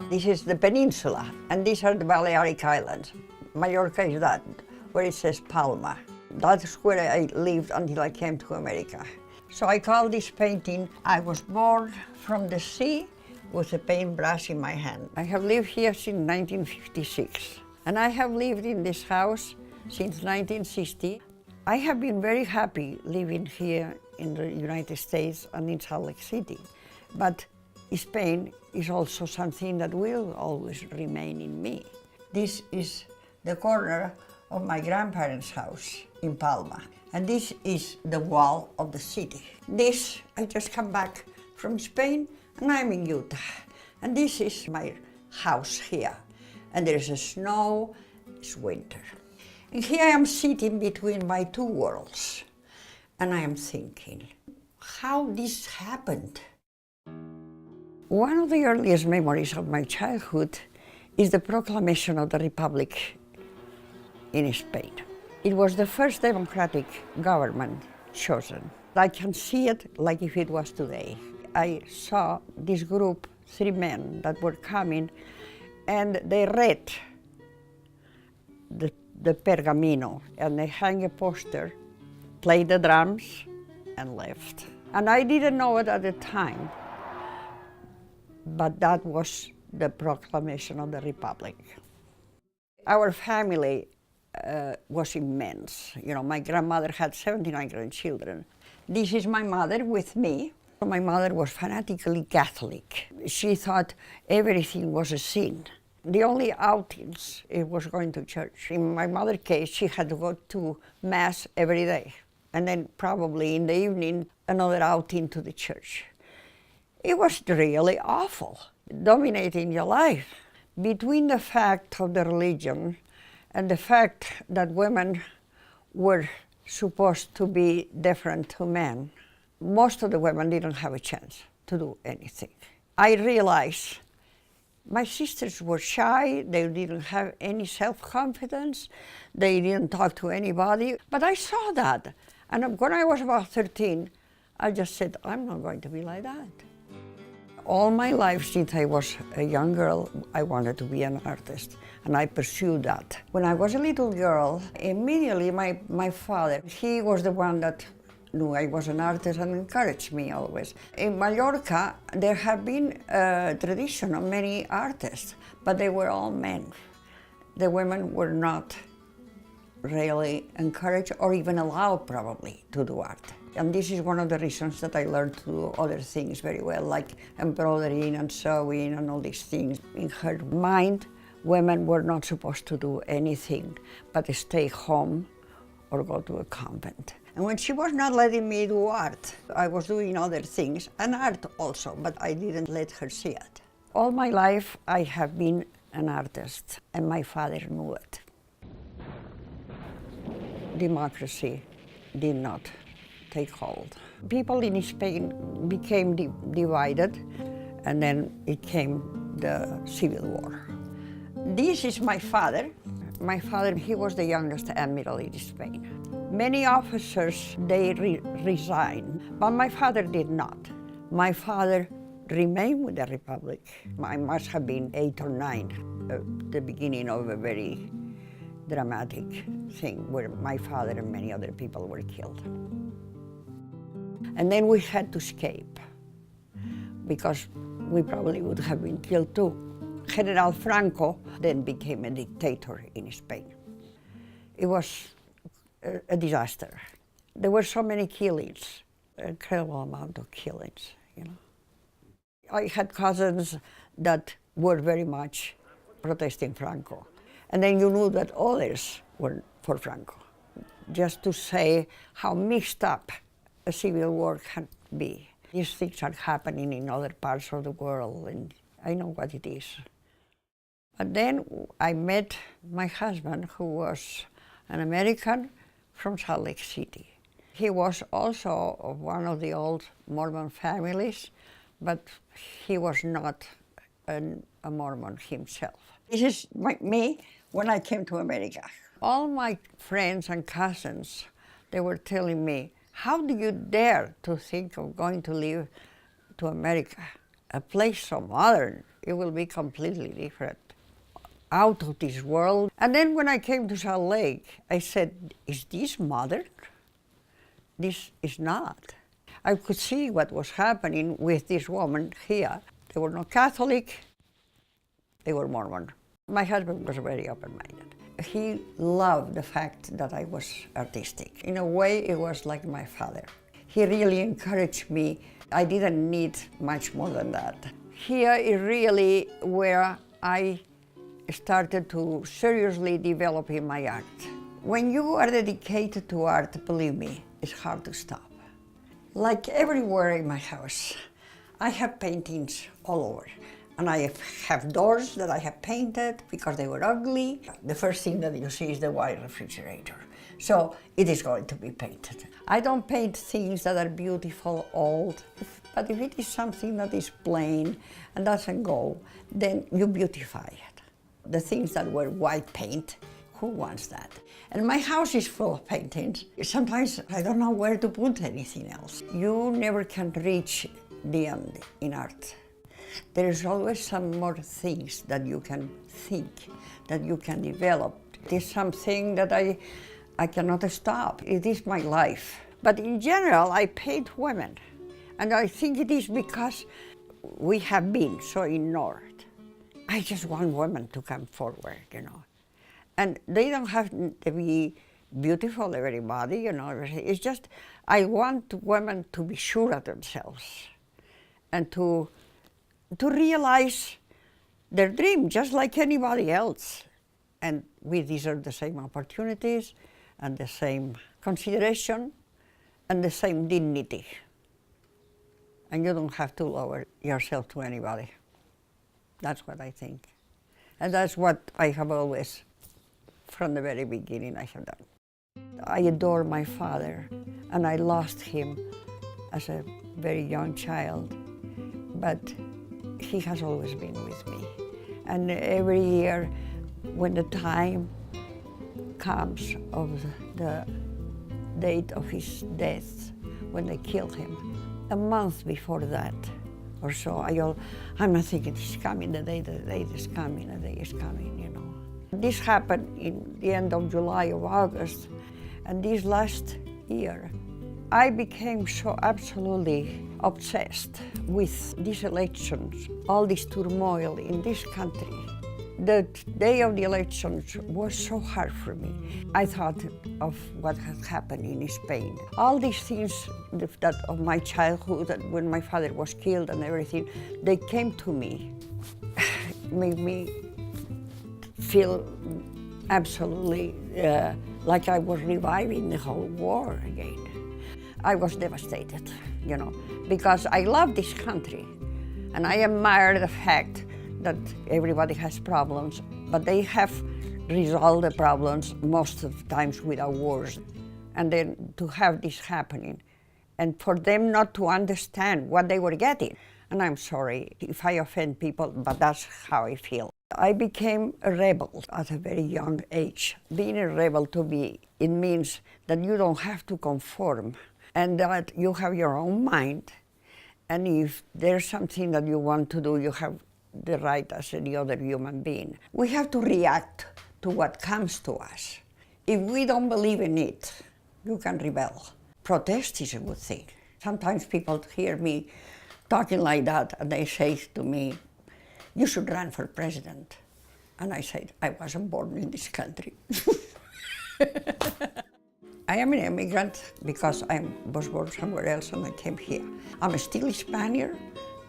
This is the peninsula, and these are the Balearic Islands. Mallorca is that, where it says Palma. That's where I lived until I came to America. So I call this painting, I was born from the sea with a paintbrush in my hand. I have lived here since 1956, and I have lived in this house since 1960. I have been very happy living here in the United States and in Salt Lake City, but Spain is also something that will always remain in me. This is the corner of my grandparents' house in Palma, and this is the wall of the city. This, I just come back from Spain, and I'm in Utah, and this is my house here, and there's a snow, it's winter. And here I am sitting between my two worlds, and I am thinking, how this happened? One of the earliest memories of my childhood is the proclamation of the Republic in Spain. It was the first democratic government chosen. I can see it like if it was today. I saw this group, 3 men that were coming, and they read the pergamino, and they hung a poster, played the drums, and left. And I didn't know it at the time, but that was the proclamation of the Republic. Our family was immense. You know, my grandmother had 79 grandchildren. This is my mother with me. My mother was fanatically Catholic. She thought everything was a sin. The only outings, it was going to church. In my mother's case, she had to go to Mass every day, and then probably in the evening, another outing to the church. It was really awful, dominating your life. Between the fact of the religion and the fact that women were supposed to be different to men, most of the women didn't have a chance to do anything. I realized my sisters were shy, they didn't have any self-confidence, they didn't talk to anybody, but I saw that. And when I was about 13, I just said, I'm not going to be like that. All my life, since I was a young girl, I wanted to be an artist, and I pursued that. When I was a little girl, immediately my father, he was the one that knew I was an artist and encouraged me always. In Mallorca, there had been a tradition of many artists, but they were all men. The women were not really encouraged or even allowed, probably, to do art. And this is one of the reasons that I learned to do other things very well, like embroidering and sewing and all these things. In her mind, women were not supposed to do anything but stay home or go to a convent. And when she was not letting me do art, I was doing other things, and art also, but I didn't let her see it. All my life, I have been an artist, and my father knew it. Democracy did not take hold. People in Spain became divided, and then it came the Civil War. This is my father. My father, he was the youngest admiral in Spain. Many officers, they resigned, but my father did not. My father remain with the Republic. I must have been 8 or 9, the beginning of a very dramatic thing where my father and many other people were killed. And then we had to escape because we probably would have been killed too. General Franco then became a dictator in Spain. It was a disaster. There were so many killings, an incredible amount of killings, you know. I had cousins that were very much protesting Franco. And then you knew that others were for Franco, just to say how mixed up a civil war can be. These things are happening in other parts of the world, and I know what it is. And then I met my husband, who was an American from Salt Lake City. He was also of one of the old Mormon families, but he was not a Mormon himself. This is me when I came to America. All my friends and cousins, they were telling me, how do you dare to think of going to live to America? A place so modern, it will be completely different, out of this world. And then when I came to Salt Lake, I said, is this modern? This is not. I could see what was happening with this woman here. They were not Catholic, they were Mormon. My husband was very open-minded. He loved the fact that I was artistic. In a way, it was like my father. He really encouraged me. I didn't need much more than that. Here is really where I started to seriously develop in my art. When you are dedicated to art, believe me, it's hard to stop. Like everywhere in my house, I have paintings all over. And I have doors that I have painted because they were ugly. The first thing that you see is the white refrigerator. So it is going to be painted. I don't paint things that are beautiful, old, but if it is something that is plain and doesn't go, then you beautify it. The things that were white paint, who wants that? And my house is full of paintings. Sometimes I don't know where to put anything else. You never can reach the end in art. There is always some more things that you can think, that you can develop. It is something that I cannot stop. It is my life. But in general, I paint women. And I think it is because we have been so ignored. I just want women to come forward, you know. And they don't have to be beautiful, everybody, you know. It's just, I want women to be sure of themselves and to realize their dream, just like anybody else. And we deserve the same opportunities and the same consideration and the same dignity. And you don't have to lower yourself to anybody. That's what I think. And that's what I have always, from the very beginning, I have done. I adore my father, and I lost him as a very young child, but he has always been with me. And every year, when the time comes of the date of his death, when they killed him, a month before that or so, I'm not thinking it's coming, the day is coming, the day is coming, you know. This happened in the end of July or August, and this last year, I became so absolutely obsessed with these elections, all this turmoil in this country. The day of the elections was so hard for me. I thought of what had happened in Spain. All these things that of my childhood, that when my father was killed and everything, they came to me, made me feel absolutely like I was reviving the whole war again. I was devastated, you know, because I love this country and I admire the fact that everybody has problems, but they have resolved the problems most of the times without wars. And then to have this happening, and for them not to understand what they were getting. And I'm sorry if I offend people, but that's how I feel. I became a rebel at a very young age. Being a rebel to me, it means that you don't have to conform and that you have your own mind And if there's something that you want to do, you have the right as any other human being. We have to react to what comes to us. If we don't believe in it, you can rebel. Protest is a good thing. Sometimes people hear me talking like that and they say to me, you should run for president. And I said, I wasn't born in this country. I am an immigrant because I was born somewhere else and I came here. I'm still a Spaniard,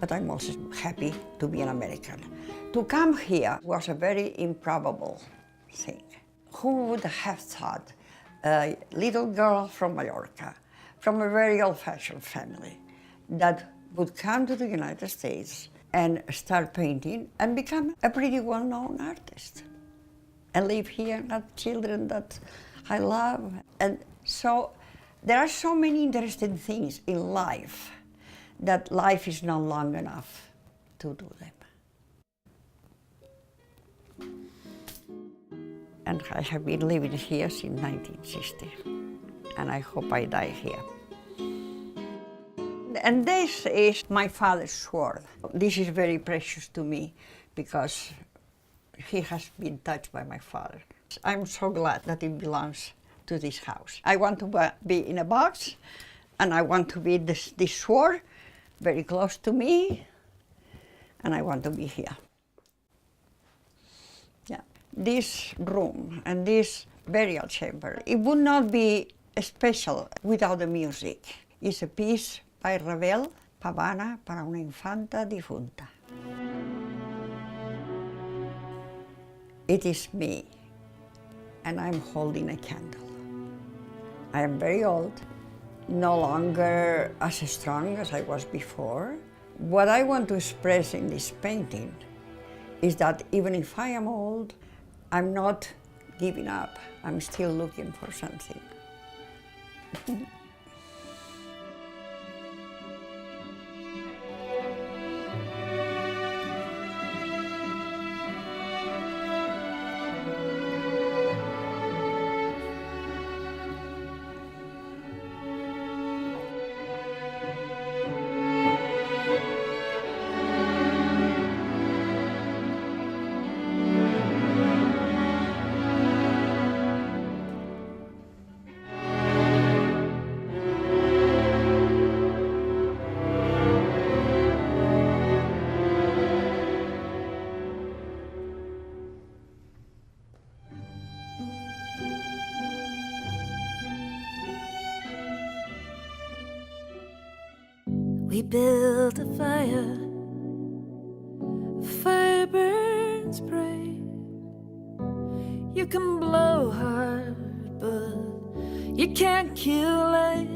but I'm also happy to be an American. To come here was a very improbable thing. Who would have thought a little girl from Mallorca, from a very old-fashioned family, that would come to the United States and start painting and become a pretty well-known artist and live here and have children that I love. And so there are so many interesting things in life that life is not long enough to do them. And I have been living here since 1960, and I hope I die here. And this is my father's sword. This is very precious to me because he has been touched by my father. I'm so glad that it belongs to this house. I want to be in a box, and I want to be this sword very close to me, and I want to be here. Yeah. This room and this burial chamber, it would not be special without the music. It's a piece by Ravel, Pavana para una infanta difunta. It is me, and I'm holding a candle. I am very old, no longer as strong as I was before. What I want to express in this painting is that even if I am old, I'm not giving up. I'm still looking for something. We built a fire burns bright. You can blow hard, but you can't kill it.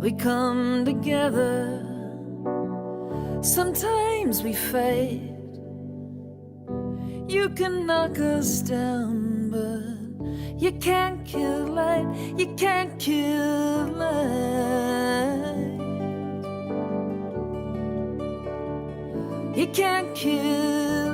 We come together, sometimes we fight. You can knock us down, but you can't kill light. You can't kill light. You can't kill